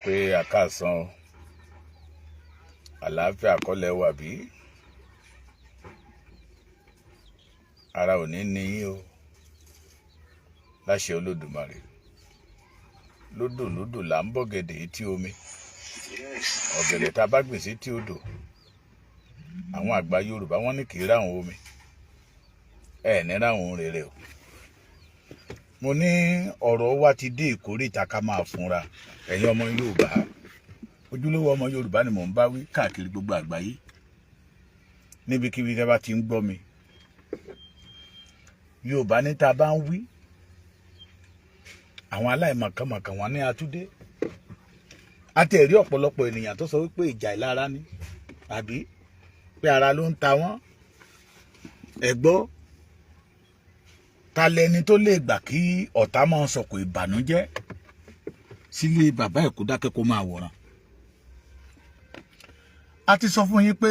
pé àkàsán àlàáfíà kọ́lẹ̀ wà bí ara ò ní ní yín o láṣẹ Olódùmarè. Lódò là ń bọ̀ gẹ̀dẹ̀ etí omi, ọ̀gẹ̀dẹ̀ tá a bá gbìn sí tí odò. Àwọn àgbà Yorùbá wọ́n ní kì í ráhùn omi, ẹ ní ráhùn rere o. Mo ní ọ̀rọ̀ wa ti dé ìkórìtà ká máa fúnra. Ẹ̀yin ọmọ Yorùbá, ojúlówó ọmọ Yorùbá ni mò ń bá wí káàkiri gbogbo àgbáyé, níbikíbi tí a bá ti ń gbọ́ mi. Yorùbá ní tá a bá ń wí, àwọn aláìmọ̀kànmọ̀kàn wọn ní atúndé. A ti rí ọ̀pọ̀lọpọ̀ ènìyàn tó sọ wípé ìjà ìlara ni, àbí pé ara ló ń ta wọ́n. Ẹ gbọ́, ta lẹni tó lè gbà kí ọ̀tá máa sọ̀kò ìbànújẹ́ sílé bàbá ẹ̀ kó dákẹ́ kó máa wòran? A ti sọ fún yín pé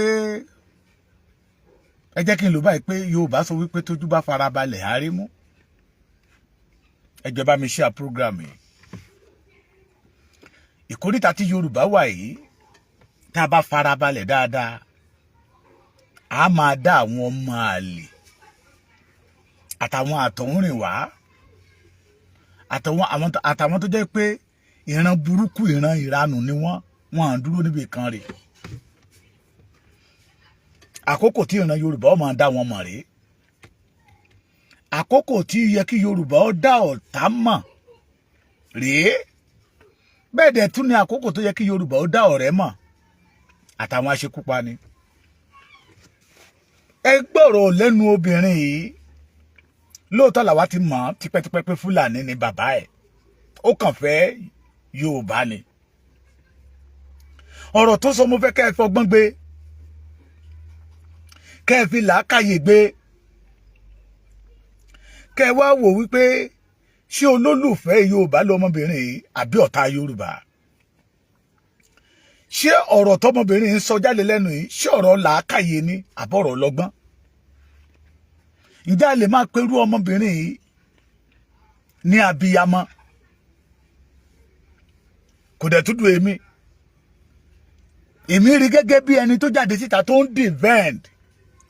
ẹ jẹ́ kí n lò báyìí pé Yorùbá sọ wípé tójú bá farabalẹ̀ á rí mú. Ẹ jọ̀ọ́ bá mi share program yìí. Ìkórìtà tí Yorùbá wà yìí, tá a bá farabalẹ̀ dáadáa, a máa dá àwọn ọmọ àlè àtàwọn àtọ̀húnrìnwá àtàwọn tó jẹ́ pé ìran burúkú ìran ìranù ni wọ́n à ń dúró níbi kan rè. Àkókò tí ìran Yorùbá ó máa dá wọn mọ̀ rèé. Àkókò tí yẹ kí Yorùbá ó dá ọ̀tá mọ̀ rèé. Bẹ́ẹ̀ dẹ̀ tún ní àkókò tó yẹ kí Yorùbá ó dá ọ̀rẹ́ mọ̀ àtàwọn aṣekúpani. Ẹ gbọ́rọ̀ lẹ́nu obìnrin yìí. Lóòótọ́ làwa ti mọ̀ tipẹ́tipẹ́ pé Fúlàní ni bàbá ẹ̀, ó kàn fẹ́ Yorùbá ni. Ọ̀rọ̀ tó sọ mo fẹ́ kẹ́ ẹ fọgbọ́n gbé, kẹ́ ẹ fi làákàyè gbé, kẹ́ ẹ wá wò wípé ṣé olólùfẹ́ Yorùbá lọmọbìnrin yìí àbí ọ̀tá Yorùbá? Ṣé ọ̀rọ̀ tọmọbìnrin yìí sọ jáde lẹ́nu yìí ṣé ọ̀rọ̀ làákàyè ni àbọ̀rọ̀ lọ́gbọ́n? Ǹjẹ́ a lè máa perú ọmọbìnrin yìí ní abiyamọ? Kò dẹ̀ túdú èmi rí gẹ́gẹ́ bí ẹni tó jáde síta tó ń defend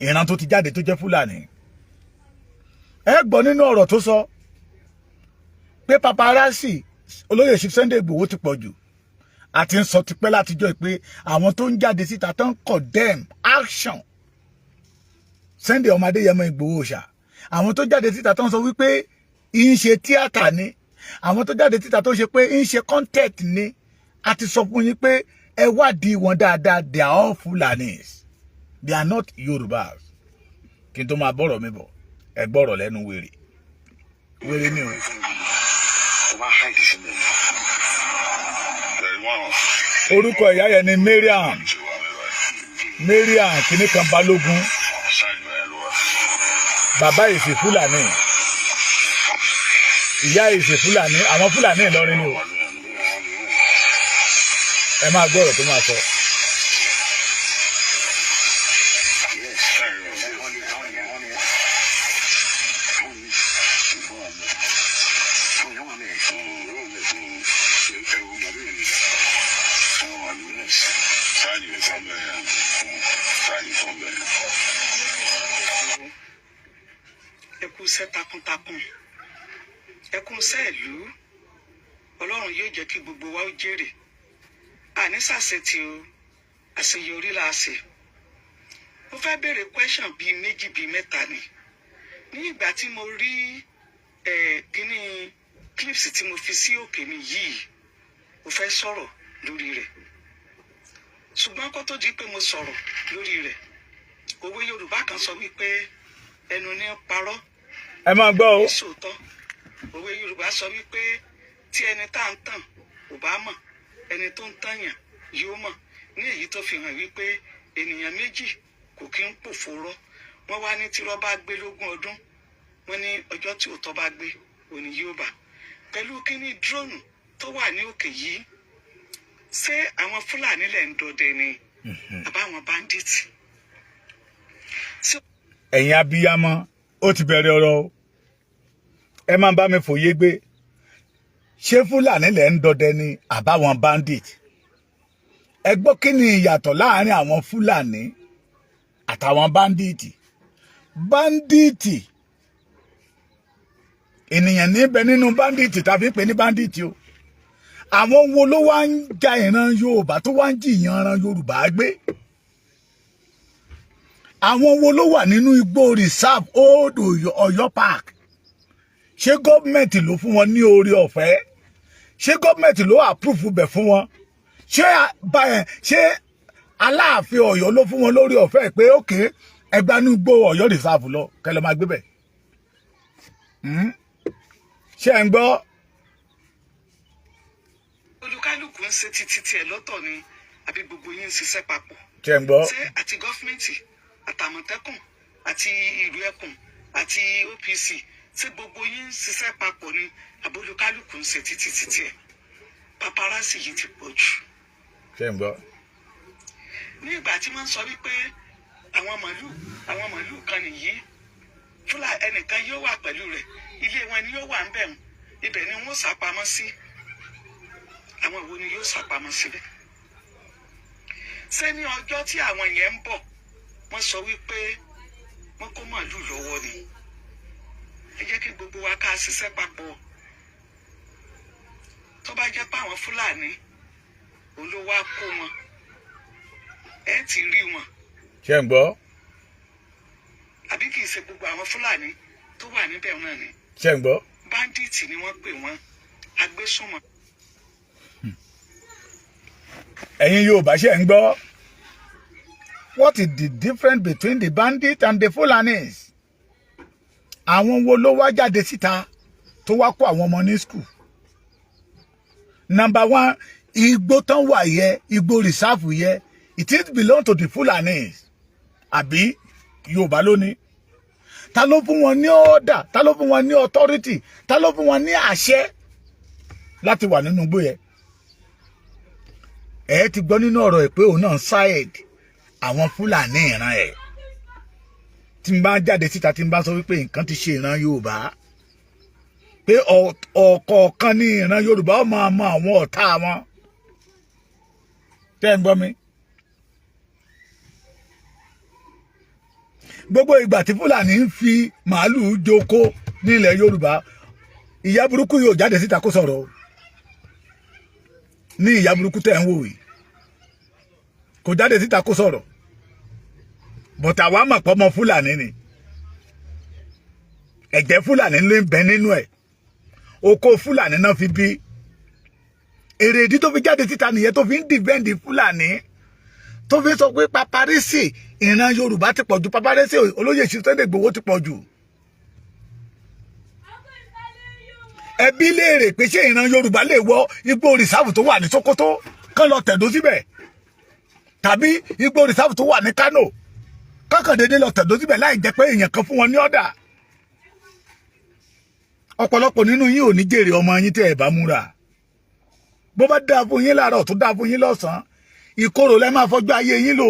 ìran tó ti jáde tó jẹ́ Fúlàní. Ẹ gbọ́ nínú ọ̀rọ̀ tó sọ pé paparazzi olóyè Sunday Igboho ti pọ̀ jù. A ti ń sọ tipẹ́ látijọ́ pé àwọn tó ń jáde síta tó ń condemn action Sunday ọmọ Adéyẹmọ Igboho ṣá, àwọn tó jáde síta tó ń sọ wípé ń ṣe tíátà ni, àwọn tó jáde síta tó ń ṣe pé ń ṣe content ni. A ti sọ fún yín pé ẹ wádìí wọn dáadáa, they are all Fulanis, they are not Yorùbás. Kí n tó máa bọ̀rọ̀ mi bọ̀, ẹ gbọ́rọ̀ lẹ́nu wèrè ni o. Orúkọ ìyá yẹn ni Mariam kìnnìkan Balógun. Bàbá ìṣe Fúlàní, ìyá ìṣe Fúlàní, àwọn Fúlàní Ìlọrin ni o. Ẹ máa gbọ́ ọ̀rọ̀ tó máa sọ. Ẹkúnṣẹ́ takuntakun, ẹkúnṣẹ́ ìlú, Ọlọ́run yóò jẹ́ kí gbogbo wa ó jèrè. Àní sàṣetì o, àṣeyọrí la ṣe. Mo fẹ́ béèrè question bíi méjì bíi mẹ́ta ni. Ní ìgbà tí mo rí kíní clips tí mo fi sí òkè mi yìí, mo fẹ́ sọ̀rọ̀ lórí rẹ̀. Ṣùgbọ́n kó tó di pé mo sọ̀rọ̀ lórí rẹ̀, òwe Yorùbá kan sọ wípé ẹnu ní parọ́. Ẹ máa gbọ́ o. Sòótọ́, òwe Yorùbá sọ wípé tí ẹni tá ń tàn ò bá mọ̀, ẹni tó ń tànyàn yóò mọ̀. Ní èyí tó fi hàn wípé ènìyàn méjì kò kí ń pòfo. Wọ́n wá ní tírọ́ bá gbé lógún ọdún, wọ́n ní ọjọ́ tí òótọ́ bá gbé òní yóò bà. Pẹ̀lú kíní drone tó wà ní òkè yìí, ṣé àwọn Fúlàní lẹ̀ ń dọdẹ ni àbáwọn bandits? Ẹ̀yin abiyamọ, ó ti bẹ̀rẹ̀ ọ̀rọ̀ o. Ẹ máa bá mi fòye gbé. ṣé Fúlàní lẹ̀ ń dọdẹ ni àbáwọn bandit? Ẹ gbọ́ kí ni ìyàtọ̀ láàrin àwọn Fúlàní àtàwọn bandit? Bandit ènìyàn níbẹ̀ nínú bandit tàbí pé ní bandit o. Àwọn wo ló wá ń ja ìran Yorùbá tó wá ń jìyàn ìran Yorùbá gbé? Àwọn wo ló wà nínú igbó reserve Old Ọ̀yọ́ Park? Ṣé gọ́ọ̀mẹ̀ntì ló fún wọn ní oore ọ̀fẹ́? Ṣé gọ́ọ̀mẹ̀ntì ló approve bẹ̀ fún wọn? Ṣé Aláàfin Ọ̀yọ́ ló fún wọn lórí ọ̀fẹ́ pé òkè ẹgbàánú igbó Ọ̀yọ́ reserve lọ kẹlẹ́ máa gbé bẹ̀? Ṣé ẹ ń gbọ́? Olúkálùkù ń ṣe títí tiẹ̀ lọ́tọ̀ ni àbí gbogbo yín ń ṣiṣẹ́ papọ̀? Ṣé ẹ ń gbọ́? Ṣé àti gọ́fìmẹ̀ntì àtàmọ̀tẹ́kùn àti ìlú ẹkùn àti OPC ṣé gbogbo yín ń ṣiṣẹ́ papọ̀ ni àbí olúkálùkù ń ṣe títí tiẹ̀? Paparazzi yìí ti pọ̀ jù. Ṣé ẹ ń gbọ́? Ní ìgbà tí wọ́n sọ wípé àwọn màlúù kan nìyí Fúlàní ẹnìkan yóò wà pẹ̀lú rẹ̀, ilé wọn ni yóò wà ń bẹ̀ wọn, ibẹ̀ ni wọ́n sàpamọ́ sí. Àwọn wo ni yóò sàpamọ́ síbẹ̀? Ṣé ní ọjọ́ tí àwọn yẹn ń bọ̀ wọ́n sọ wípé wọ́n kó màlúù lọ́wọ́ ni? Ẹ jẹ́ kí gbogbo wa ká ṣiṣẹ́ papọ̀. Tó bá jẹ́ pé àwọn Fúlàní olówó á kó wọn, ẹ ti rí wọn. Ṣé ń gbọ́? Àbí kì í ṣe gbogbo àwọn Fúlàní tó wà níbẹ̀ náà ni? Ṣé ń gbọ́? Báńdíìtì ni wọ́n pè wọ́n, agbésùnmọ̀. Ẹ̀yin Yorùbá ṣé ń gbọ́? What is the difference between the bandit and the Fulanis? Àwọn wo ló wá jáde síta tó wá kó àwọn ọmọ ní school? Number one, igbó tán wà yẹ, igbó reserve yẹ, it belong to the Fulanis. Àbí Yorùbá ló ní? Ta ló fún wọn ní order? Ta ló fún wọn ní authority? Ta ló fún wọn ní àṣẹ láti wà nínú igbó yẹn? Ẹ ti gbọ́ nínú ọ̀rọ̀ ẹ̀ pé òun náà side àwọn Fúlàní ìran ẹ̀. Tí n bá jáde síta tí n bá sọ wípé nǹkan ti ṣe ìran Yorùbá, pé ọ̀kọ̀ọ̀kan ní ìran Yorùbá ó máa mọ àwọn ọ̀tá wọn. Tẹ́ ń gbọ́ mi? Gbogbo ìgbà tí Fúlàní ń fi màálù jókòó ní ilẹ̀ Yorùbá, ìyá burúkú yóò jáde síta kó sọ̀rọ̀ ní ìyá burúkú tẹ́ ń wò yìí, kò jáde síta kó sọ̀rọ̀, bọ̀tà wa mọ̀ pọ̀ mọ́ Fúlàní ni, ẹ̀jẹ̀ Fúlàní ló ń bẹ nínú ẹ̀, oko Fúlàní náà fi bí, èrè ìdí tó fi jáde síta nìyẹn tó fi ń dìbẹ́ǹdì Fúlàní, tó fi sọ pé paparazzi ìran Yorùbá ti pọ̀ jù, paparazzi olóyè Sunday Igboho ti pọ̀ jù. Ẹbí léèrè pé ṣé ìran Yorùbá lè wọ igbó rìsáàfù tó wà ní Sókótó kán lọ tẹ̀dó síbẹ̀, tàbí igbó rìsáàfù tó wà ní Kánò kákan dédé lọ tẹ̀dó síbẹ̀ láì jẹ́ pé èèyàn kan fún wọn ní ọ̀dà. Ọ̀pọ̀lọpọ̀ nínú yín ò ní jèrè ọmọ yín tẹ́ ẹ̀ bá múra. Bó bá dáa fún yín láàárọ̀ tó dáa fún yín lọ́sàn-án, ìkorò lẹ́ máa fọjú ayé yín lò.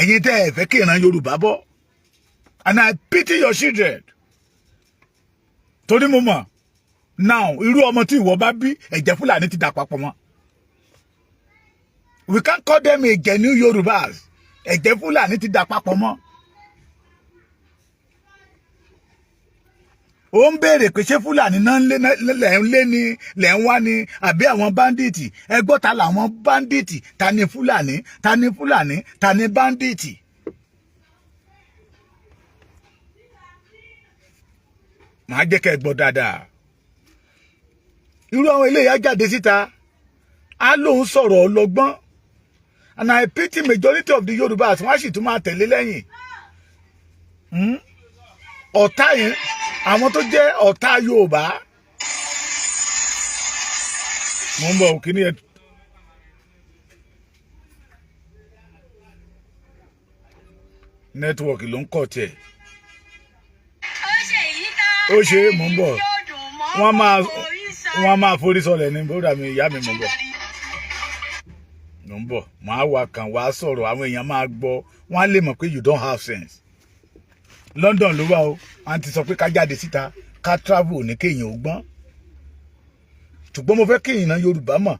Ẹ̀yin tẹ́ ẹ̀ fẹ́ kí ìran Yorùbá bọ́, and I pity your children. Torí mo mọ̀ now irú ọmọ tí ìwọ bá bí ẹ̀jẹ̀ Fúlàní ti dà papọ̀ mọ́. We can't call them a genuine Yorùbás. Ẹ̀jẹ̀ Fúlàní ti dà papọ̀ mọ́. Ó ń béèrè pé ṣé Fúlàní náà lẹ̀ ń wá ni àbí àwọn báńdíìtì? Ẹ gbọ́ ta làwọn báńdíìtì, ta ni Fúlàní, ta ni Fúlàní, ta ni báńdíìtì? Màá jẹ́ kẹ́ ẹ gbọ́ dáadáa. Irú àwọn eléyà jáde síta, á lóun sọ̀rọ̀ ọlọ́gbọ́n, and I pity majority of the Yorùbás, wọ́n á sì tún máa tẹ̀lé lẹ́yìn. Ọ̀tá yẹn, àwọn tó jẹ́ ọ̀tá Yorùbá. Mo ń bọ̀ kíní ẹ̀. Nẹ́tíwọ̀kì ló ń kọ̀ tiẹ̀. Ó ṣe mò ń bọ̀. Wọ́n máa forí sọlẹ̀ ní bóra mi, ìyá mi mò ń bọ̀. Mò ń bọ̀. Màá wà kàn wá sọ̀rọ̀, àwọn èèyàn máa gbọ́. Wọ́n á lè mọ̀ pé you don't have sense. London ló wà o, a ti sọ pé ká jáde síta ká travel ní kéèyàn ó gbọ́n ṣùgbọ́n mo fẹ́ kí ìran Yorùbá mọ̀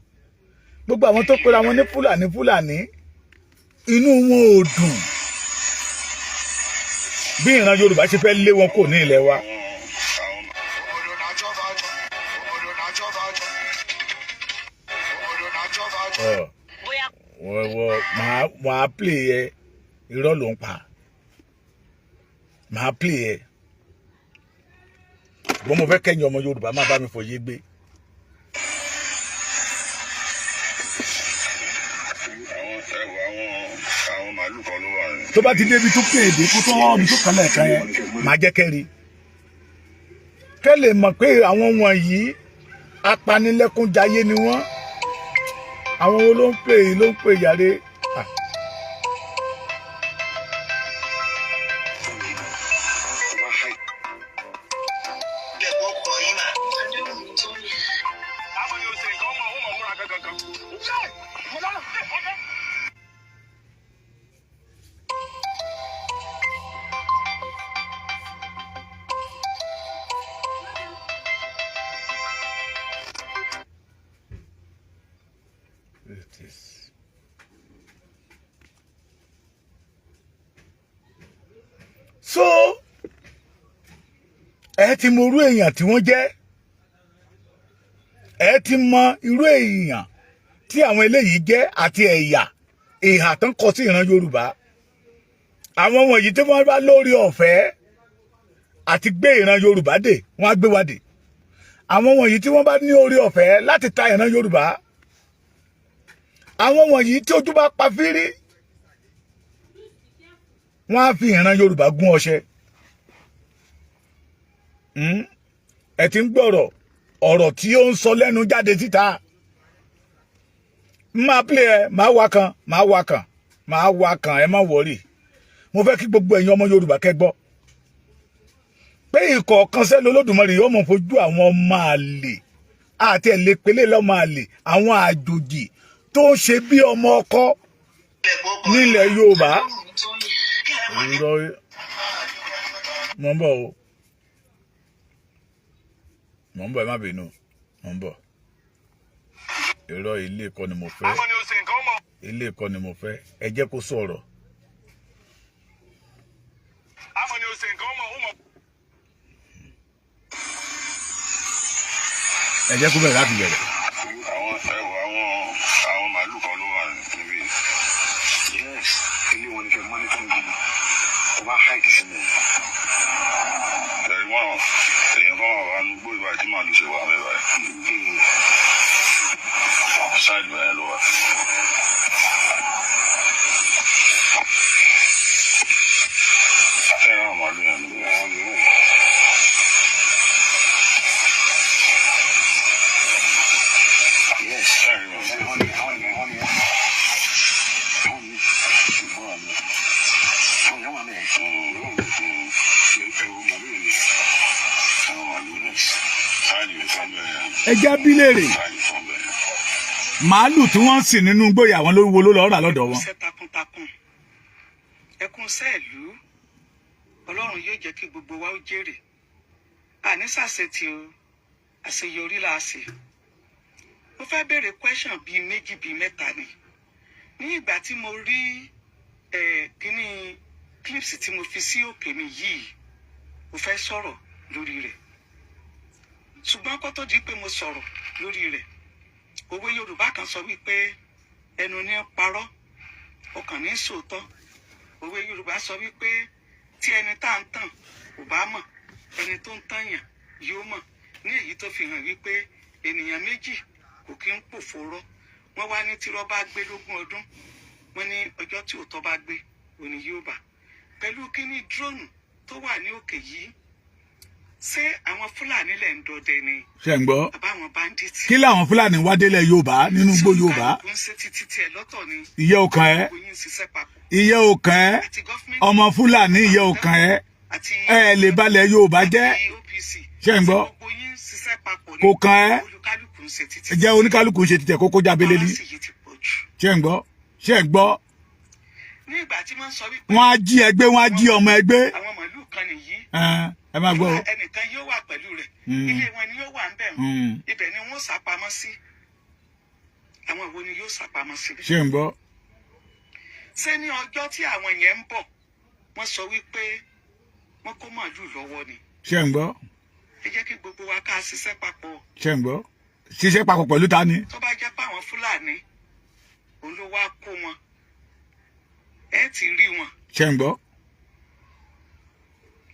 gbogbo àwọn tó pera wọn ní Fúlàní inú wọn ò dùn bí ìran Yorùbá ṣe fẹ́ lé wọn kò ní ilẹ̀ wa. Màá play ẹ irọ́ ló ń pa màá play ẹ ṣùgbọ́n mo fẹ́ kẹ́yìn ọmọ Yorùbá má bá mi fòye gbé. Tó bá ti débi tó kéde kó tó ọdún tó kàn lẹ́ẹ̀kan yẹn máa jẹ́ kẹ́rì kẹ́ lè mọ̀ pé àwọn wọ̀nyí apanilẹ́kúnjayé ni wọ́n àwọn wo ló ń pè yàrá. So ẹ ti mọ irú èèyàn tí wọ́n jẹ́ ẹ ti mọ irú èèyàn tí àwọn eléyìí jẹ́ àti ẹ̀yà ìhà tó ń kọ sí ìran Yorùbá àwọn wọ̀nyí tí wọ́n bá lórí ọ̀fẹ́ àti gbé ìran Yorùbá dè wọ́n á gbé wa dè àwọn wọ̀nyí tí wọ́n bá ní orí ọ̀fẹ́ láti ta ìran Yorùbá àwọn wọ̀nyí tí ojú bá pa fírí wọ́n á fi ìran Yorùbá gún ọṣẹ. Ẹ ti ń gbọ́rọ̀ ọ̀rọ̀ tí ó ń sọ lẹ́nu jáde síta máa play ẹ máa wá kan ẹ má wọrí mo fẹ́ kí gbogbo ẹ̀yin ọmọ Yorùbá kẹ́ gbọ́ pé ìkọ̀ọ̀kan sẹ́lẹ̀ Olódùmarè yóò mọ̀ fojú àwọn ọmọ àlè àti ẹ̀lẹ́pẹ̀lẹ́ lọ́mọ àlè àwọn àjòjì tó ń ṣe bí ọmọ ọkọ nílẹ̀ Yorùbá. Mo ń bọ̀ ẹ má bínú mo ń bọ̀ irọ́ ilé kọ́ ni mo fẹ́ ilé kọ́ ni mo fẹ́ ẹ jẹ́ kó sọ̀rọ̀. Ẹ jẹ́ kó bẹ̀rẹ̀ láti bẹ̀rẹ̀. Àwọn màálù kan ló wà níbí. Yes, ilé wọn ni kẹ́ mọ́ ní fún mi. Ó bá háìdì sí mi. Ẹ̀rí wọn èèyàn kan wà ní gbó ìbá tí màálù ṣe wà mẹ́wàá. Ṣáìdì bẹ́ẹ̀ ló wà. Ẹ̀rọ àwọn màálù yẹn ló wà ní wọ́n. Yes, ẹ̀rí wọn. Ẹja bí léèrè màálù tí wọ́n ń sìn nínú gbòòyà àwọn lówó ló lọ rà lọ́dọ̀ wọn. ẹkún sẹ́ẹ̀lú Ọlọ́run yóò jẹ́ kí gbogbo wa ó jèrè àní sàṣetì o àṣeyọrí là á ṣe. Mo fẹ́ béèrè question bíi méjì bíi mẹ́ta ni ní ìgbà tí mo rí kíní clips tí mo fi sí òkè mi yìí mo fẹ́ sọ̀rọ̀ lórí rẹ̀ ṣùgbọ́n kó tó di pé mo sọ̀rọ̀ lórí rẹ̀ òwe Yorùbá kan sọ wípé ẹnu ní parọ́ ọkàn ní sòótọ́ òwe Yorùbá sọ wípé tí ẹni tá ń tàn kò bá mọ̀ ẹni tó ń tànyàn yóò mọ̀ ní èyí tó fi hàn wípé ènìyàn méjì kò kí ń pòfóró wọ́n wá ní tírọ́ bá gbé lógún ọdún wọ́n ní ọjọ́ tí òótọ́ bá gbé òní yóò bà pẹ̀lú kíní dróònù tó wà ní òkè yìí ṣé àwọn Fúlàní lẹ̀ ń dọdẹ ni. Ṣé ń gbọ́ àbáwọn báńdíìtì. kí làwọn Fúlàní wá délẹ̀ Yorùbá nínú igbó Yorùbá. Ìyẹ́ òkàn ẹ́ ìyẹ́ òkàn ẹ́ ọmọ Fúlàní ìyẹ́ òkàn ẹ́ ẹ lè balẹ̀ Yorùbá jẹ́. Ṣé ń gbọ́ kò kàn ẹ́ jẹ́ oníkálukú ṣe títẹ̀ kókó jábélé ní. Ṣé ń gbọ́ ní ìgbà tí wọ́n sọ wípé wọ́n á jí ẹgbẹ́, wọ́n á jí ọmọ ẹgbẹ́. àwọn màálù kan nìyí Ẹ máa gbọ́. ẹnìkan yóò wà pẹ̀lú rẹ̀ ilé wọn ni yóò wà ń bẹ̀ ibẹ̀ ni wọ́n sàpamọ́ sí àwọn ìwo ni yóò sàpamọ́ sí. Ṣé ń gbọ́? ṣé ní ọjọ́ tí àwọn yẹn ń bọ̀ wọ́n sọ wípé wọ́n kó màálù lọ́wọ́ ni. Ṣé ń gbọ́? ẹ jẹ́ kí gbogbo wa ká ṣiṣẹ́ papọ̀. Ṣé ń gbọ́? Ṣiṣẹ́ papọ̀ pẹ̀lú ta ni? tó bá jẹ́ pé àwọn Fúlàní òun ló wá kó wọn ẹ ti rí wọn. Ṣé ń gbọ́?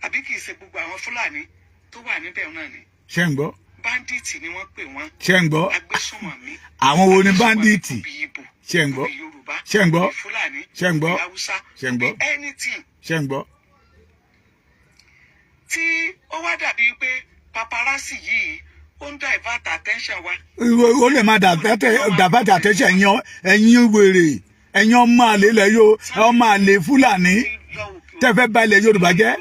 àbí kì í ṣe gbogbo àwọn Fúlàní tó wà níbẹ̀ náà ni. Ṣé ń gbọ́? báńdíìtì ni wọ́n pè wọ́n. Ṣé ń gbọ́? agbésùnmọ̀mí. Àwọn wo ni báńdíìtì? Ìgbò, Ṣé ń gbọ́? Yorùbá, Ṣé ń gbọ́? Fúlàní, Ṣé ń gbọ́? Haúsá, Ṣé ń gbọ́? anything. Ṣé ń gbọ́? tí ó wá dàbí pé paparazzi yìí ó ń divert attention wa. Ó lè máa divert attention ẹ̀yin wèrè, ẹ̀yin ọmọ àlè ilẹ̀ ọmọ àlè Fúlàní tẹ́ fẹ́ bà ilẹ̀ Yorùbá jẹ́.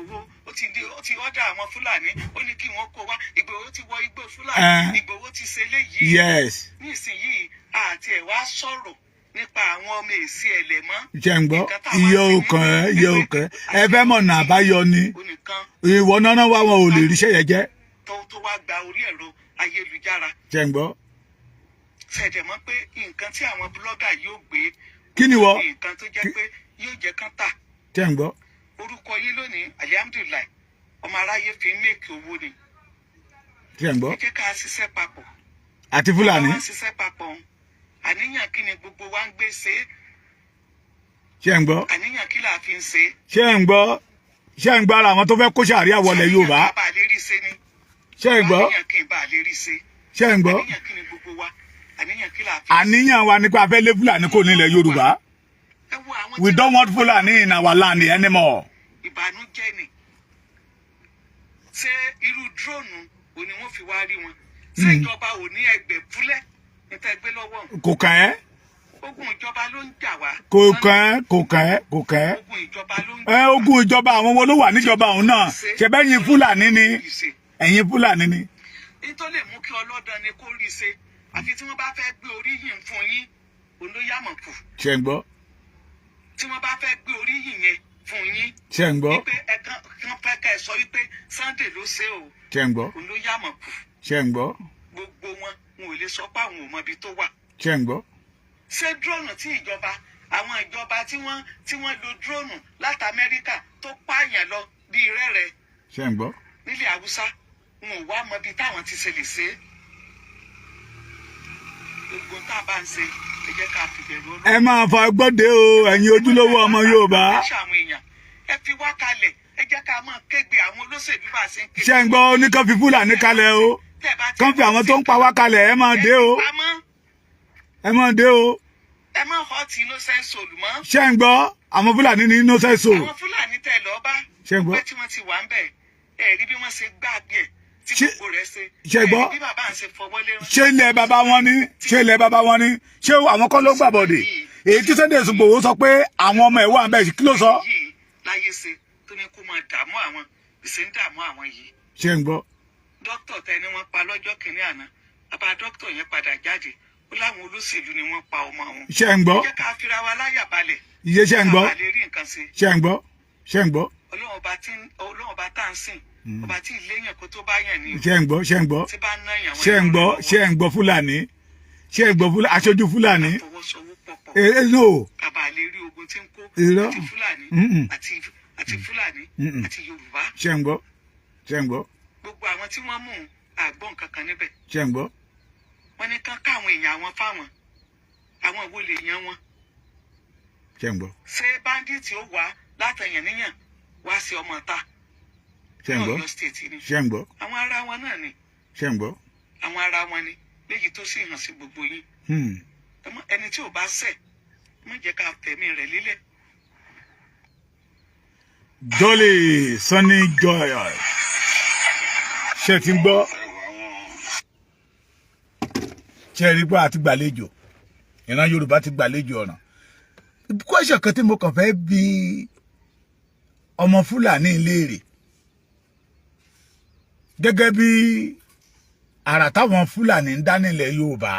ó ti ọ̀dà àwọn Fúlàní ó ní kí wọ́n kó wá Ìgbòho ti wọ igbó Fúlàní Ìgbòho ti ṣe léyìí. Yes. nísìnyìí àti ẹ̀ wá sọ̀rọ̀ nípa àwọn ọmọ èsì ẹ̀lẹ̀ mọ́. Ṣé ń gbọ́? Iye ọkàn ẹ fẹ́ mọ̀nà àbáyọ ni. Ìwọ náà wá wọn ò lè ríṣẹ́ yẹn jẹ́. tó wá gba orí ẹ̀rọ ayélujára. Ṣé ń gbọ́? ṣẹ̀dẹ̀ mọ́ pé nǹkan tí àwọn búlọ́gà yóò gbé. Kí ni wọ́? nǹkan tó jẹ́ pé yóò jẹ́ kán tà. Ṣé ń gbọ́? orúkọ yín lónìí alihamudulilayi ọmọ aráyé fi ń mèkì owó ni. Ṣé ń gbọ́? ẹ jẹ́ ká ṣiṣẹ́ papọ̀. Àti Fúlàní. ká ṣiṣẹ́ papọ̀ àníyàn kí ni gbogbo wa ń gbé ṣe. Ṣé ń gbọ́? àníyàn kí là fi ń ṣe. Ṣé ń gbọ́? Ṣé ń gbọ́ ara àwọn tó fẹ́ kó ṣàríà wọlé Yorùbá? Ṣé ń gbọ́? àníyàn kí n bá lè rí ṣe. Ṣé ń gbọ́? àníyàn kí ni gbogbo wa àníyàn kí là fi ń ṣe. Àníyàn wa ni pé a fẹ́ lé Fúlàní kò nílẹ̀ Yorùbá. We don't want Fulani in our land anymore. ìbànújẹ́ ni ṣé irú dúróònù ò ní wọ́n fi wá rí wọn ṣé ìjọba ò ní ẹgbẹ́ fúlẹ̀ níta ẹgbẹ́ lọ́wọ́. Kò kàn ẹ́. ogun ìjọba ló ń jà wá. Kò kàn ẹ́. ogun ìjọba ló ń jà wá. Ogun ìjọba àwọn wo ló wà níjọba òun náà? Ṣé bẹ́yìn Fúlàní ni? Ẹ̀yin Fúlàní ni. nítorí lè mú kí ọlọ́dàn ni kó rí ṣe àfi tí wọ́n bá fẹ́ gbé oríyìn fún yín òun ló yàmọ̀ kù. Ṣé ń gbọ́? tí wọ́n bá fẹ́ gbé oríyìn yẹn fún yín. Ṣé ń gbọ́? wípé ẹ̀kan fẹ́ ká ẹ sọ wípé Sunday ló ṣe o. Ṣé ń gbọ́? òun ló yàmọ̀ kù. Ṣé ń gbọ́? gbogbo wọn ò lè sọ pé àwọn ò mọ ibi tó wà. Ṣé ń gbọ́? ṣé dúróònù tí àwọn ìjọba tí wọ́n lo dúróònù láti Amẹ́ríkà tó pààyàn lọ bíi rẹ́rẹ́. Ṣé ń gbọ́? nílẹ̀ Haúsá wọn ò wá mọ ibi táwọn ti ṣe lè ṣe é. gbogbo tá a bá ń ṣe ẹ jẹ́ ká fi bẹ̀rù Ọlọ́run. Ẹ máa fa gbọ́dé o, ẹ̀yin ojúlówó ọmọ Yorùbá. ẹ fi wá kalẹ̀ ẹ jẹ́ ká máa kégbe àwọn olóṣèlú bá a ṣe ń kégbe. Ṣé ń gbọ́? Ó ní kán fi Fúlàní kalẹ̀ o. Kán fi àwọn tó ń pa wá kalẹ̀. Ẹ máa dé o. Ẹ máa dé o. ẹ máa họ tí innocent soul mọ́. Ṣé ń gbọ́? Àwọn Fúlàní ní innocent soul. àwọn Fúlàní tẹ̀ lọ́ bá. Ṣé ń gbọ́? pé tí wọ́n ti wà ń bẹ̀ ẹ̀ rí bí wọ́n ṣe gbàgbé tí gbogbo rẹ̀ ṣe. Ṣé gbọ́? bí bàbá ń ṣe fọwọ́ lé wọn. Ṣé ilẹ̀ bàbá wọn ni? Ṣé ilẹ̀ bàbá wọn ni? Ṣé àwọn kọ́ ló gbàbọ̀dè? Èyí tí Sunday Igboho sọ pé àwọn ọmọ ẹ̀ wà ń bẹ̀ kí ló sọ? yìí láyé ṣe tó ní kó máa dààmú àwọn ìṣe ń dààmú àwọn yìí. Ṣé ń gbọ́? dókítà tẹ ni wọ́n pa lọ́jọ́ kìnínní àná bàbá dókítà yẹn padà jáde ó láwọn olóṣèlú ni wọ́n pa ọmọ wọn. Ṣé ń gbọ́? jẹ́ ká fira wa láyà balẹ̀. Iye ṣé ń gbọ́? ká lè rí nǹkan ṣe. Ṣé ń gbọ́? Ṣé ń gbọ́? Ọlọ́run ọba tá à ń sìn ọba tí ìléyàn kó tó bá yàn ní. Ṣé ń gbọ́? Ṣé ń gbọ́? tí bá ná yàn Ṣé ń gbọ́? Ṣé ń gbọ́ Fúlàní? Ṣé ń gbọ́ Fúlàní? Aṣojú Fúlàní? No. kàbà lè rí ogun tí ń kó Irọ́. àti Fúlàní àti Fúlàní àti Yorùbá. Ṣé ń gbọ́? Ṣé ń gbọ́? gbogbo àwọn tí wọ́n mú àgbọ̀n kankan níbẹ̀. Ṣé ń gbọ́? wọ́n ní kán káwọn èèyàn àwọn fáwọn àwọn ìwo lè yan wọn. Ṣé ń gbọ́? ṣé báńdíìtì ó wá látẹ̀yàn níyàn wá sí ọmọ ta. Ṣé ń gbọ́? Ọ̀yọ́ state ni. Ṣé ń gbọ́? àwọn ará wọn náà ni. Ṣé ń gbọ́? àwọn ará wọn ni léyìí tó sì hàn sí gbogbo yín. ẹni tí ò bá ṣẹ̀ má jẹ́ ká tẹ̀mí rẹ̀ lílẹ̀. Jolly Sunny Joy. Ṣé ti ń gbọ́? Ṣé rí pé àti gbàlejò ìran Yorùbá ti gbàlejò ọ̀nà. Question kan tí mo kàn fẹ́ bi ọmọ Fúlàní léèrè gẹ́gẹ́ bí àrà táwọn Fúlàní ń dá nílẹ̀ Yorùbá.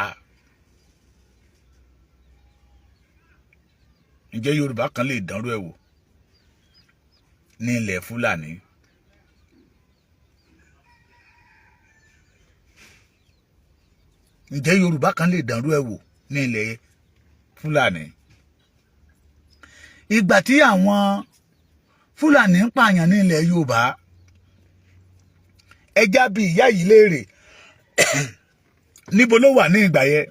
ǹjẹ́ Yorùbá kan lè dánrú ẹ̀ wò ní ilẹ̀ Fúlàní? ǹjẹ́ Yorùbá kan lè dánrú ẹ̀ wò ní ilẹ̀ Fúlàní? ìgbà tí àwọn Fúlàní ń pààyàn ní ilẹ̀ Yorùbá, ẹja bí ìyá yìí léèrè níbo ló wà ní ìgbà yẹn?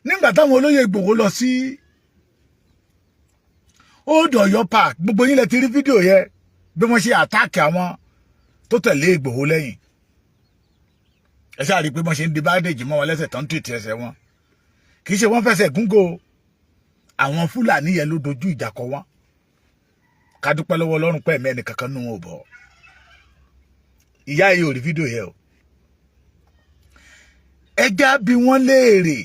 nígbà táwọn olóyè Ìgbòho lọ sí Old Ọ̀yọ́ Park, gbogbo yín lẹ ti rí fídíò yẹn bí wọ́n ṣe àtáàkì àwọn tó tẹ̀lé Ìgbòho lẹ́yìn. ẹ ṣáà rí i pé wọ́n ṣe ń di báńdèjì mọ́ wọn lẹ́sẹ̀ tó ń tìtì ẹsẹ̀ wọn. kì í ṣe wọ́n fẹsẹ̀ gúngò, àwọn Fúlàní yẹn ló dojú ìjà kọ wọn. ká dúpẹ́ lọ́wọ́ Ọlọ́run pé ẹ̀mí ẹnì kankan nù wọn ò bọ̀. ìyá yìí ò rí fídíò yẹn o. ẹja bí wọ́n léèrè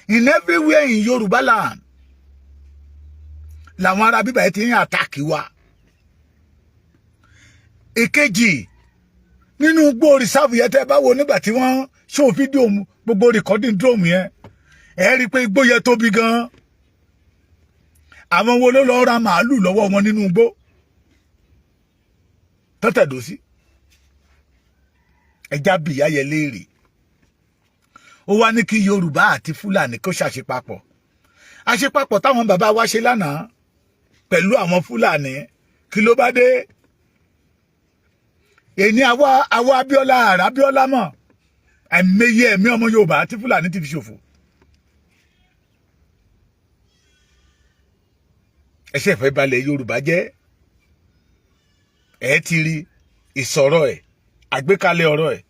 in everywhere in Yorùbá land làwọn ará bíbá yẹn ti ń àtàkì wa. èkejì nínú gbó rìsáàfù yẹn tẹ́ bá wo nígbà tí wọ́n ṣó fídíò gbogbo recording drum yẹn, ẹ rí i pé igbó yẹn tóbi gan-an. àwọn wo ló lọ ra màálù lọ́wọ́ wọn nínú igbó tọ́tẹ̀dó sí? ẹja bìyà yẹn léèrè. ó wá ní kí Yorùbá àti Fúlàní kó ṣàṣepapọ̀. àṣepapọ̀ táwọn bàbá wa ṣe lánàá pẹ̀lú àwọn Fúlàní, kí ló bá dé? èní àwa Abíọ́lá àrà Abíọ́lá mọ̀ àìmọye ẹ̀mí ọmọ Yorùbá tí Fúlàní ti fi ṣòfò. ẹṣẹ́ ìfẹ́ balẹ̀ Yorùbá jẹ́. ẹ ti rí ìsọ̀rọ̀ ẹ̀, àgbékalẹ̀ ọ̀rọ̀ ẹ̀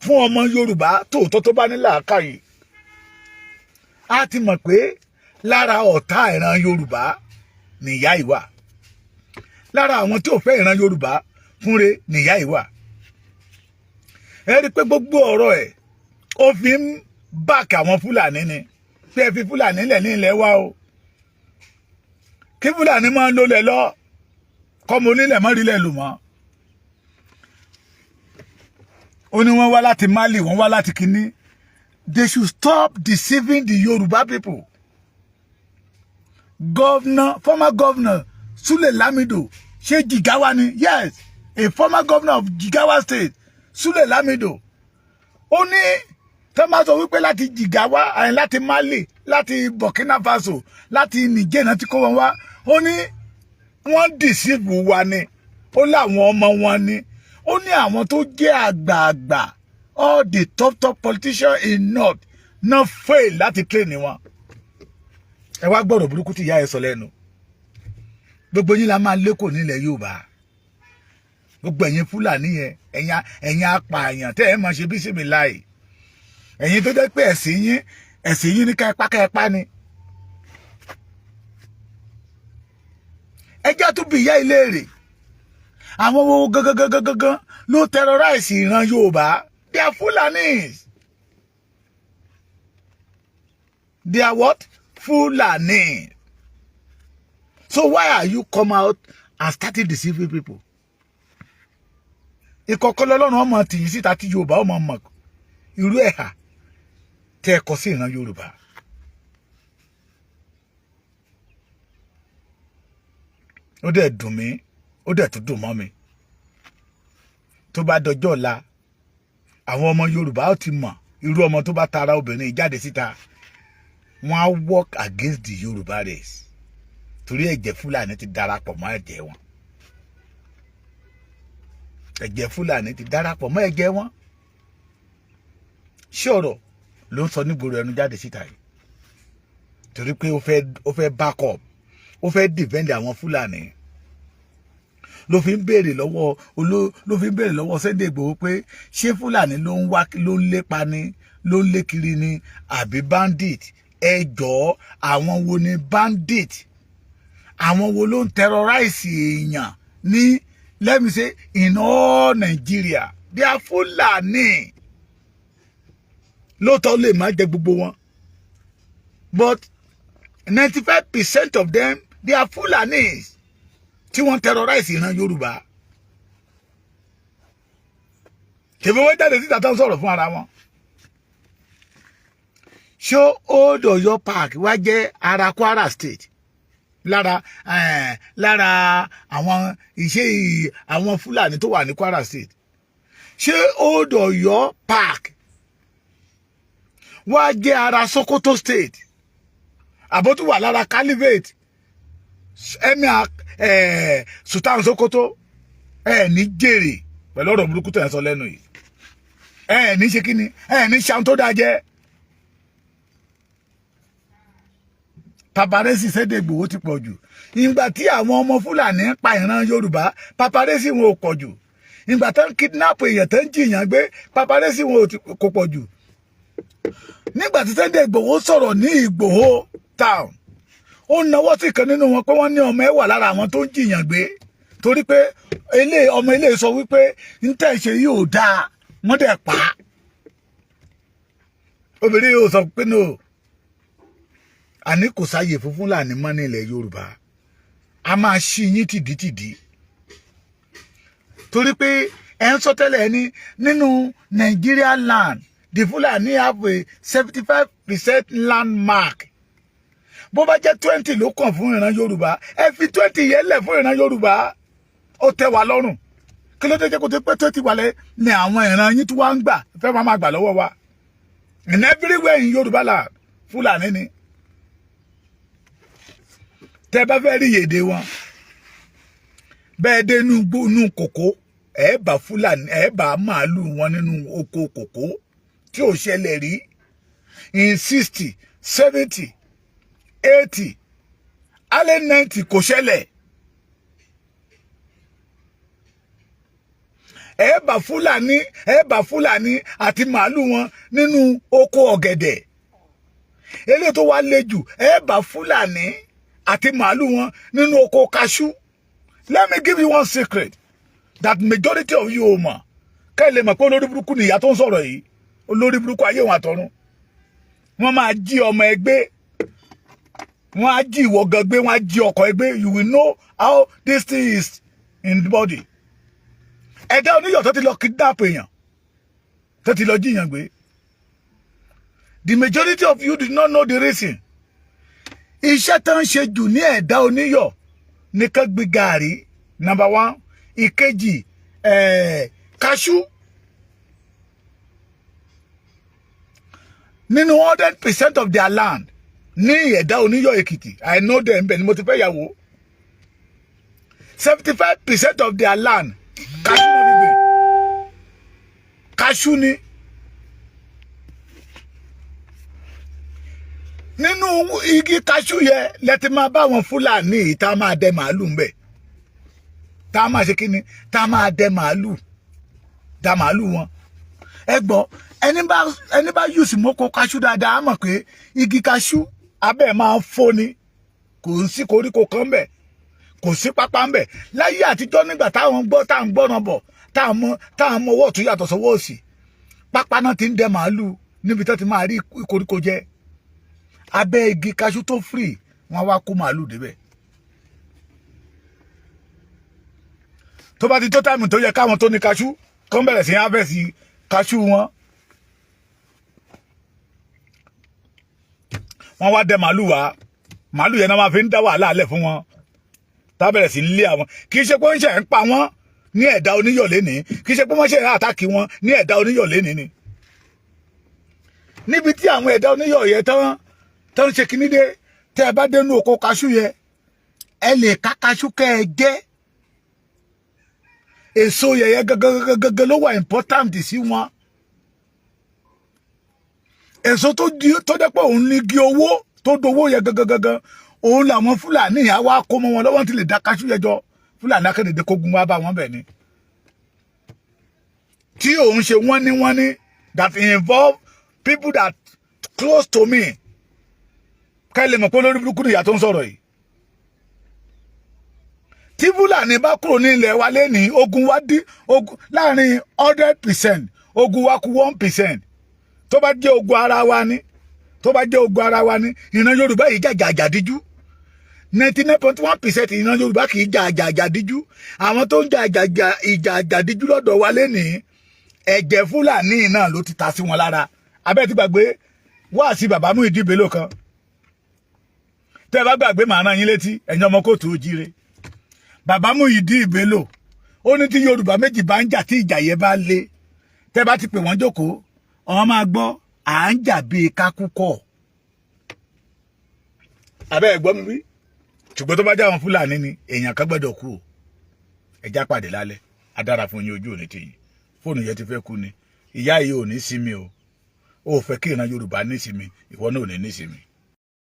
fún ọmọ Yorùbá tòótọ́ tó bá ní làákàyè. a ti mọ̀ pé lára ọ̀tá ìran Yorùbá nìyá ìwà, lára àwọn tí ò fẹ́ ìran Yorùbá fúnre nìyá ìwà. ẹ rí i pé gbogbo ọ̀rọ̀ ẹ̀ ó fi ń báàkì àwọn Fúlàní ni pé ẹ fi Fúlàní lẹ̀ ní ilẹ̀ wa o, kí Fúlàní máa ń lólẹ̀ lọ kọ́mọ onílẹ̀ mọ́ rílẹ̀ lù mọ́. ó ní wọ́n wá láti Mali, wọ́n wá láti Kíní. They should stop deceiving the Yoruba people. Former governor Sule Lamido, ṣé Jigawa ni? Yes, a former governor of Jigawa State, Sule Lamido. Ó ní tẹ́ máa sọ wípé láti Jigawa, láti Mali, láti Burkina Faso, láti Niger náà ti kó wọn wá. Ó ní wọ́n deceive wa ni. Ó láwọn ọmọ wọn ni. Ó ní àwọn tó jẹ́ àgbààgbà, all the top politicians in North náà fail láti train wọn. ẹ wá gbọ́dọ̀ burúkú tí ìyá ẹ sọ lẹ́nu. gbogbo yín la máa lékò nílẹ̀ Yorùbá. gbogbo ẹ̀yin Fúlàní yẹn, ẹ̀yin apààyàn tẹ́ ẹ máa ṣe bísímì láì. ẹ̀yin tó jẹ́ pé ẹ̀sìn yín ní kẹ́ẹ̀pá ni. ẹ jẹ́ tún bí ìyá ilé rè. àwọn owó gangan ló terrorize ìran Yorùbá. They are Fulanis. They are what? Fulani. So why are you come out and starting deceiving people? Ìkọ̀kọ̀ lọ́lọ́run ọmọ tìyí síta tí Yorùbá ọmọ mọ̀ irú ẹ̀hà tẹ́ ẹ kọ sí ìran Yorùbá. Ó dẹ̀ dùn mí, ó dẹ̀ tún dùn mọ́ mi. Tó bá dọjọ́ ọ̀la, àwọn ọmọ Yorùbá ó ti mọ̀ irú ọmọ tó bá tara obìnrin jáde síta. Wọ́n á work against the Yorùbá race. Torí ẹ̀jẹ̀ Fúlàní ti darapọ̀ mọ́ ẹ̀jẹ̀ wọn. Ẹ̀jẹ̀ Fúlàní ti darapọ̀ mọ́ ẹ̀jẹ̀ wọn. Ṣé ọ̀rọ̀ ló ń sọ nígboro ẹnu jáde síta yìí? Torí pé ó fẹ́ back up, ó fẹ́ defend àwọn Fúlàní. Ló fi ń béèrè lọ́wọ́ Sunday Igboho pé ṣé Fúlàní ló ń lépa ni, ló ń lé kiri ni, àbí bandit? Ẹ jọ̀ọ́, àwọn wo ni bandit? Àwọn wo ló ń terrorize èèyàn ní, let me say, in all Nigeria? They are Fulani. Lóòótọ́ lè má jẹ gbogbo wọn, but 95% of them, they are Fulanis tí wọ́n terrorize ìran Yorùbá. ṣèbí wọ́n jáde síta tó ń sọ̀rọ̀ fún ara wọn. ṣó Old Ọ̀yọ́ Park wá jẹ́ ara Kwara State lára àwọn iṣẹ́ àwọn Fúlàní tó wà ní Kwara State? ṣé Old Ọ̀yọ́ Park wá jẹ́ ara Sokoto State àbótú wà lára Caliphate Emir Sultan Sokoto? Ní jèrè pẹ̀lú ọ̀rọ̀ burúkú tẹ̀ ń sọ lẹ́nu yìí, ní ṣe kíni, ní ṣan tó dáa jẹ́. Paparazzi Sunday Igboho ti pọ̀ jù. Ìgbà tí àwọn ọmọ Fúlàní ń pa ìran Yorùbá, paparazzi wọn ò pọ̀ jù. Ìgbà tó ń kidnap èèyàn tó ń jiyàn gbé, paparazzi wọn kò pọ̀ jù. Nígbà tí Sunday Igboho sọ̀rọ̀ ní Igboho town, ó náwó sí kan nínú wọn pé wọ́n ní ọmọ ẹ̀ wà lára àwọn tó ń jiyàn gbé, torí pé ọmọ ilé sọ wípé ń tẹ̀ ṣe yóò dáa, wọ́n dẹ̀ pa á. Obìnrin yóò sọ pé no, àní kò sáyè fún Fúlàní mọ́ ní ilẹ̀ Yorùbá, a máa ṣí yín tìdítìdí, torí pé ẹ ń sọ tẹ́lẹ̀ ní nínú Nigeria land the Fulani have a 75% land mark. Bó bá jẹ́ 20 ló kàn fún ìran Yorùbá, ẹ fi 20 yẹn lẹ̀ fún ìran Yorùbá, ó tẹ́ wa lọ́rùn. Kí ló dé jẹ́ kó tó pé 20 wà lẹ́ ní àwọn ìran yín tí wọ́n ń gbà fẹ́ máa gbà lọ́wọ́ wa. In everywhere in Yorùbá land, Fulani ni. Tẹ́ bá fẹ́ rí yèdè wọn, bẹ́ẹ̀ dé inú kòkó, ẹ bá Fulani, ẹ bá màálù wọn nínú oko kòkó tí ò ṣẹlẹ̀ rí in 60, 70, 80, alẹ́ 90 kò ṣẹlẹ̀. Ẹ bá Fulani àti màálù wọn nínú oko ọ̀gẹ̀dẹ̀. Eléyìí tó wá le jù, ẹ bá Fulani àti màálù wọn nínú oko cashew. Let me give you one secret that majority of you mọ̀. Kẹ́ lè mọ̀ pé olórí burúkú ni ìyá tó ń sọ̀rọ̀ yìí. Olórí burúkú ayé wọn àtọ̀run. Wọ́n máa jí ọmọ ẹgbẹ́. Wọ́n á jí ìwọ gan gbé, wọ́n á jí ọkọ ẹgbẹ́. You will know how this thing is in the body. Ẹ̀dá oníyọ̀ tó ti lọ kidnap èèyàn, tó ti lọ jíyàn gbé. The majority of you did not know the reason. Iṣẹ́ tó ń ṣe jù ní ẹ̀dá oníyọ̀ ní ká gbé gàrí, number 1. Ìkejì, cashew. Nínú 100% of their land ní ẹ̀dá oníyọ̀ Èkìtì, I know them, bẹ́ẹ̀ ni mo ti fẹ́ yàwó. 75% of their land, cashew ló gbé. Cashew ni. Nínú igi cashew yẹ lẹ́tí máa bá wọn Fúlàní tá máa dẹ màálù ń bẹ̀. Tá máa ṣe kíni? Tá máa dẹ màálù. Dá màálù wọn. Ẹ gbọ́, ẹni bá use mọ́kò cashew dáadáa á mọ̀ pé igi cashew abẹ́ máa ń fọ́ ni. Kò sí koríko kan bẹ̀. Kò sí pápá ń bẹ̀. Láyé àtijọ́ nígbà táwọn gbọ́ràn bọ̀, táwọn mọ ọwọ́ ọ̀tún yàtọ̀ sọ́wọ́ òsì. Pápá náà ti ń dẹ màálù níbi tó ti máa rí koríko jẹ. Abẹ́ igi cashew tó free, wọ́n wá kó màálù débẹ̀. Tó bá ti tó táìmù tó yẹ káwọn tó ní cashew kán bẹ̀rẹ̀ sí harvest cashew wọn. Wọ́n wá dẹ màálù wá. Màálù yẹn náà máa fi ń dá wàhálà lẹ̀ fún wọn. Tá bẹ̀rẹ̀ sí lé àwọn. Kì í ṣe pé ń ṣe ń pa wọ́n ní ẹ̀dá oníyọ̀ lénìí. Kì í ṣe pé wọ́n ṣe ń àtàkì wọn ní ẹ̀dá oníyọ̀ lénìí ni. Níbi tí àwọn ẹ̀dá oníyọ̀ yẹn tán ń ṣe kíní dé, tẹ́ ẹ bá dénú oko cashew yẹn, ẹ lè ká cashew kẹ́ ẹ jẹ. Èso yẹ̀yẹ́ gẹ́gẹ́ ló wà important sí wọn. Èso tó jẹ́ pé òun ní igi owó tó dowó yẹ gẹ́gẹ́ òun làwọn Fúlàní yà wá kó mọ́ wọn lọ́wọ́ tí lè dá cashew yẹn jọ. Fúlàní akéde kógun wá bá wọn bẹ̀ ni. Tí òun ṣe wọ́n ní that involve people that close to me. Ká lè mọ̀ pé lórí burúkú ni ìyá tó ń sọ̀rọ̀ yìí. Tí Fúlàní bá kúrò ní ilẹ̀ wa lẹ́ni ogun wa láàrin 100%, ogun wa kù 1%. Tó bá jẹ́ ogun ara wa ni, ìran Yorùbá yìí jàjàjàdíjú. 99.1% ìran Yorùbá kì í jàjàjàdíjú. Àwọn tó ń jàjàjàdíjú lọ́dọ̀ wa lẹ́ni ẹ̀jẹ̀ Fúlàní náà ló ti ta sí wọn lára. Abẹ́ ti gbàgbé wá sí bàbá Muyideen Bello kan tẹ́ bá gbàgbé màá rán yín létí ẹ̀yin ọmọ kóòtù òjíire. Bàbá Muyideen Bello ó ní tí Yorùbá méjì bá ń jà tí ìjà yẹn bá le tẹ́ bá ti pè wọ́n jókòó àwọn máa gbọ́ à ń jà bíi kákúkọ̀. Abẹ́ ẹ̀ gbọ́ mi bí ṣùgbọ́n tó bá jẹ́ àwọn Fúlàní ni èèyàn kan gbọ́dọ̀ kú o. Ẹja pàdé lálẹ́ adára fún yín ojú òní tìyín fóònù yẹn ti fẹ́ kú ni ìyá yìí ò ní sinmi o ò fẹ́ kí ìran Yorùbá ní sinmi ìwọ náà ò ní sinmi.